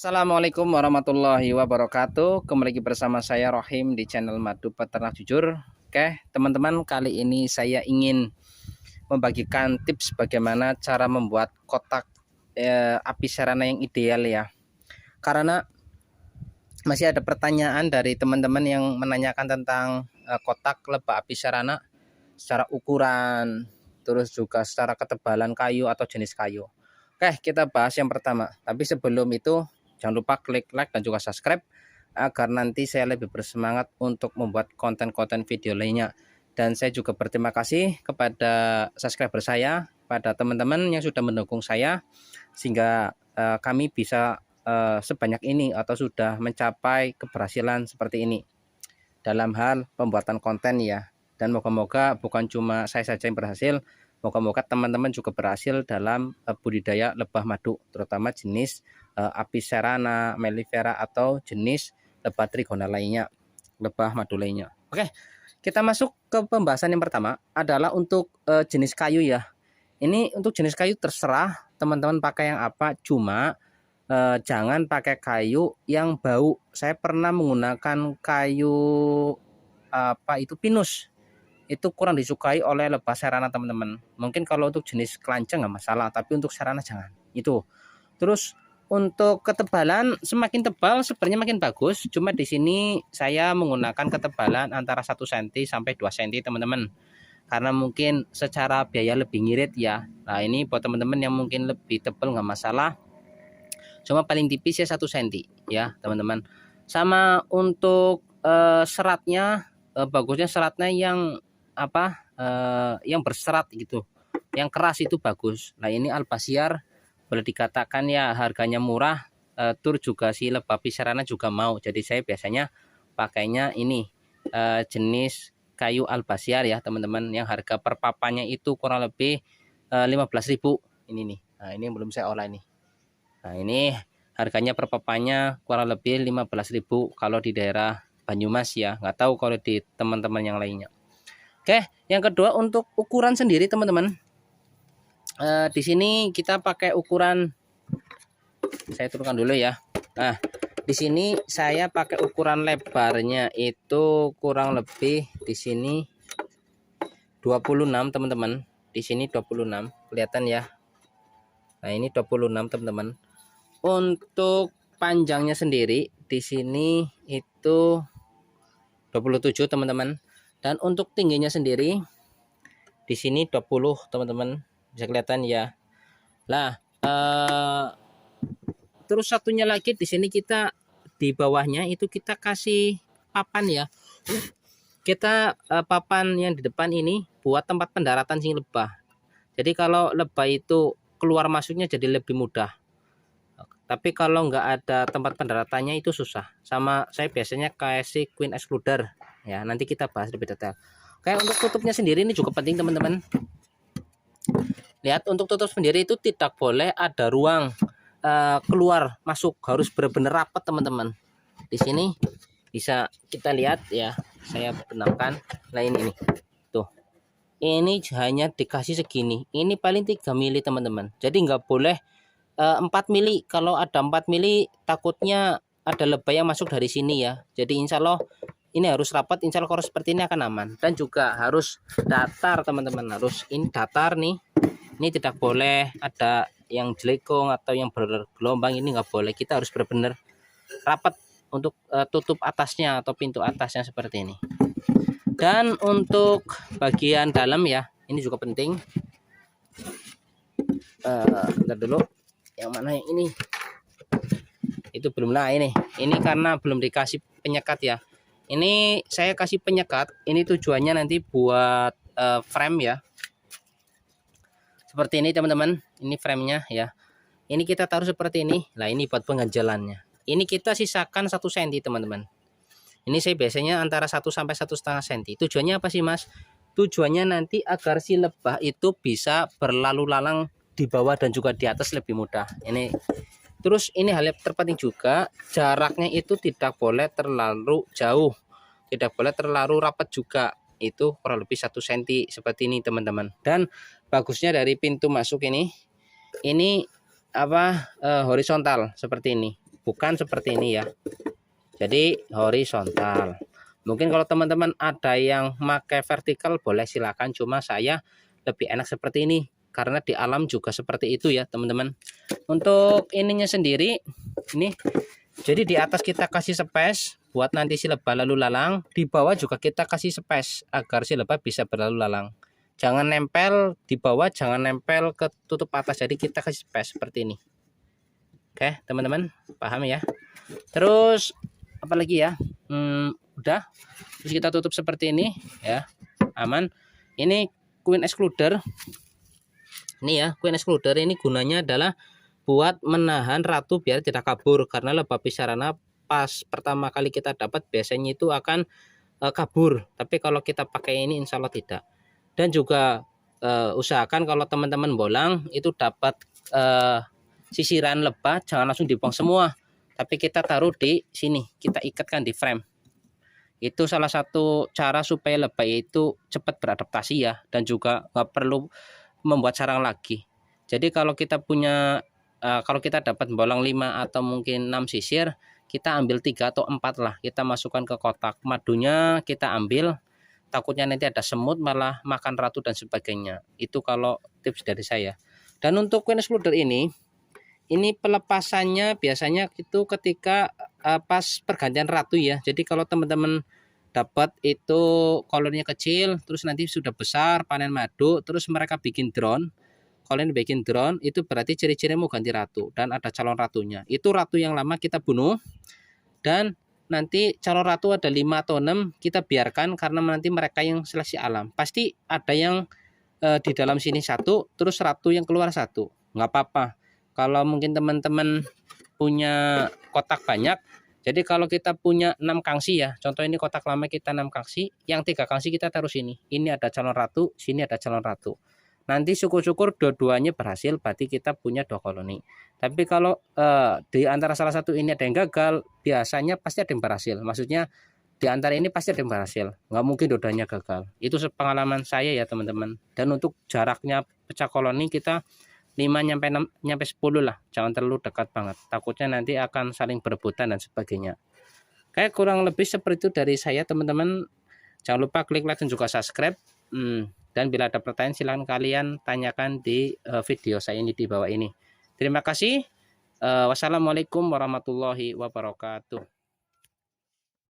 Assalamualaikum warahmatullahi wabarakatuh. Kembali lagi bersama saya Rohim di channel Madu Peternak Jujur. Oke, teman-teman, kali ini saya ingin membagikan tips bagaimana cara membuat kotak api serana yang ideal ya. Karena masih ada pertanyaan dari teman-teman yang menanyakan tentang kotak lebah api serana secara ukuran, terus juga secara ketebalan kayu atau jenis kayu. Oke, kita bahas yang pertama. Tapi sebelum itu, jangan lupa klik like dan juga subscribe agar nanti saya lebih bersemangat untuk membuat konten-konten video lainnya. Dan saya juga berterima kasih kepada subscriber saya, pada teman-teman yang sudah mendukung saya sehingga kami bisa sebanyak ini atau sudah mencapai keberhasilan seperti ini dalam hal pembuatan konten ya. Dan moga-moga bukan cuma saya saja yang berhasil, moga-moga teman-teman juga berhasil dalam budidaya lebah madu, terutama jenis Apis cerana, mellifera atau jenis lebah trigona lainnya, lebah madu lainnya. Oke, kita masuk ke pembahasan yang pertama adalah untuk jenis kayu ya. Ini untuk jenis kayu terserah teman-teman pakai yang apa, cuma jangan pakai kayu yang bau. Saya pernah menggunakan kayu pinus, itu kurang disukai oleh lebah serana teman-teman. Mungkin kalau untuk jenis kelanceng nggak masalah, tapi untuk serana jangan itu. Terus untuk ketebalan, semakin tebal sebenarnya makin bagus, cuma di sini saya menggunakan ketebalan antara 1 cm sampai 2 cm teman-teman, karena mungkin secara biaya lebih ngirit ya. Nah ini buat teman-teman yang mungkin lebih tebal nggak masalah, cuma paling tipis ya 1 cm ya teman-teman. Sama untuk seratnya, bagusnya seratnya yang yang berserat gitu, yang keras itu bagus. Nah ini albasiar boleh dikatakan ya harganya murah, tur juga si lebah pisarana juga mau, jadi saya biasanya pakainya ini jenis kayu albasiar ya teman-teman, yang harga per papannya itu kurang lebih 15.000 ini nih. Nah ini belum saya olah ini. Nah ini harganya per papannya kurang lebih 15.000 kalau di daerah Banyumas ya, nggak tahu kalau di teman-teman yang lainnya. Oke, yang kedua untuk ukuran sendiri teman-teman. Di sini kita pakai ukuran, saya turunkan dulu ya. Nah, di sini saya pakai ukuran lebarnya itu kurang lebih di sini 26 teman-teman. Di sini 26, kelihatan ya. Nah, ini 26 teman-teman. Untuk panjangnya sendiri di sini itu 27 teman-teman. Dan untuk tingginya sendiri di sini 20 teman-teman, bisa kelihatan ya. Nah, terus satunya lagi di sini kita di bawahnya itu kita kasih papan ya. Kita papan yang di depan ini buat tempat pendaratan sing lebah. Jadi kalau lebah itu keluar masuknya jadi lebih mudah. Tapi kalau nggak ada tempat pendaratannya itu susah. Sama saya biasanya kasih queen excluder ya. Nanti kita bahas lebih detail. Kayak untuk tutupnya sendiri ini juga penting teman-teman. Lihat, untuk tutup sendiri itu tidak boleh ada ruang keluar masuk, harus benar-benar rapat teman-teman. Di sini bisa kita lihat ya, saya benamkan. Nah ini tuh, ini hanya dikasih segini, ini paling 3 mili teman-teman, jadi nggak boleh 4 mili. Kalau ada 4 mili takutnya ada lebah yang masuk dari sini ya. Jadi insya Allah ini harus rapat, insya Allah kalau seperti ini akan aman. Dan juga harus datar teman-teman, harus ini datar nih. Ini tidak boleh ada yang jelekong atau yang bergelombang, ini nggak boleh. Kita harus benar-benar rapat untuk tutup atasnya atau pintu atasnya seperti ini. Dan untuk bagian dalam ya, ini juga penting. Bentar dulu, yang mana yang ini? Itu belum. Nah ini karena belum dikasih penyekat ya. Ini saya kasih penyekat. Ini tujuannya nanti buat frame ya. Seperti ini teman-teman. Ini framenya ya. Ini kita taruh seperti ini. Nah ini buat pengganjalannya. Ini kita sisakan 1 cm teman-teman. Ini saya biasanya antara 1 sampai 1,5 cm. Tujuannya apa sih mas? Tujuannya nanti agar si lebah itu bisa berlalu lalang di bawah dan juga di atas lebih mudah. Ini terus ini hal yang terpenting juga, jaraknya itu tidak boleh terlalu jauh, tidak boleh terlalu rapat juga, itu kurang lebih 1 cm seperti ini teman-teman. Dan bagusnya dari pintu masuk ini horizontal seperti ini, bukan seperti ini ya. Jadi horizontal. Mungkin kalau teman-teman ada yang pakai vertikal boleh silakan, cuma saya lebih enak seperti ini karena di alam juga seperti itu ya teman-teman. Untuk ininya sendiri ini, jadi di atas kita kasih space buat nanti si lebah lalu lalang, di bawah juga kita kasih space agar si lebah bisa berlalu lalang. Jangan nempel di bawah, jangan nempel ke tutup atas, jadi kita kasih space seperti ini. Oke teman-teman, paham ya. Terus apalagi ya, udah, terus kita tutup seperti ini ya, aman. Ini queen excluder, ini ya, queen excluder ini gunanya adalah buat menahan ratu biar tidak kabur, karena lebah pisarana pas pertama kali kita dapat biasanya itu akan kabur, tapi kalau kita pakai ini insya Allah tidak. Dan juga usahakan kalau teman-teman bolang itu dapat sisiran lebah jangan langsung dibuang semua, tapi kita taruh di sini, kita ikatkan di frame. Itu salah satu cara supaya lebah itu cepat beradaptasi ya, dan juga nggak perlu membuat sarang lagi. Jadi kalau kita punya kalau kita dapat bolang 5 atau mungkin 6 sisir, kita ambil 3 atau 4 lah, kita masukkan ke kotak. Madunya kita ambil, takutnya nanti ada semut malah makan ratu dan sebagainya. Itu kalau tips dari saya. Dan untuk queen excluder ini pelepasannya biasanya itu ketika pas pergantian ratu ya. Jadi kalau teman-teman dapat itu koloninya kecil, terus nanti sudah besar panen madu, terus mereka bikin drone. Kalian bikin drone itu berarti ciri-ciri mau ganti ratu dan ada calon ratunya. Itu ratu yang lama kita bunuh, dan nanti calon ratu ada 5 atau 6 kita biarkan karena nanti mereka yang seleksi alam. Pasti ada yang di dalam sini satu, terus ratu yang keluar satu. Nggak apa-apa. Kalau mungkin teman-teman punya kotak banyak, jadi kalau kita punya 6 kangsi ya, contoh ini kotak lama kita 6 kangsi, yang 3 kangsi kita taruh sini. Ini ada calon ratu, sini ada calon ratu. Nanti syukur-syukur dua-duanya berhasil, berarti kita punya 2 koloni. Tapi kalau di antara salah satu ini ada yang gagal, biasanya pasti ada yang berhasil. Maksudnya di antara ini pasti ada yang berhasil. Nggak mungkin dua-duanya gagal. Itu pengalaman saya ya teman-teman. Dan untuk jaraknya pecah koloni kita 5 nyampe 10 lah. Jangan terlalu dekat banget. Takutnya nanti akan saling berebutan dan sebagainya. Kayak kurang lebih seperti itu dari saya teman-teman. Jangan lupa klik like dan juga subscribe. Dan bila ada pertanyaan silahkan kalian tanyakan di video saya ini di bawah ini. Terima kasih. Wassalamualaikum warahmatullahi wabarakatuh.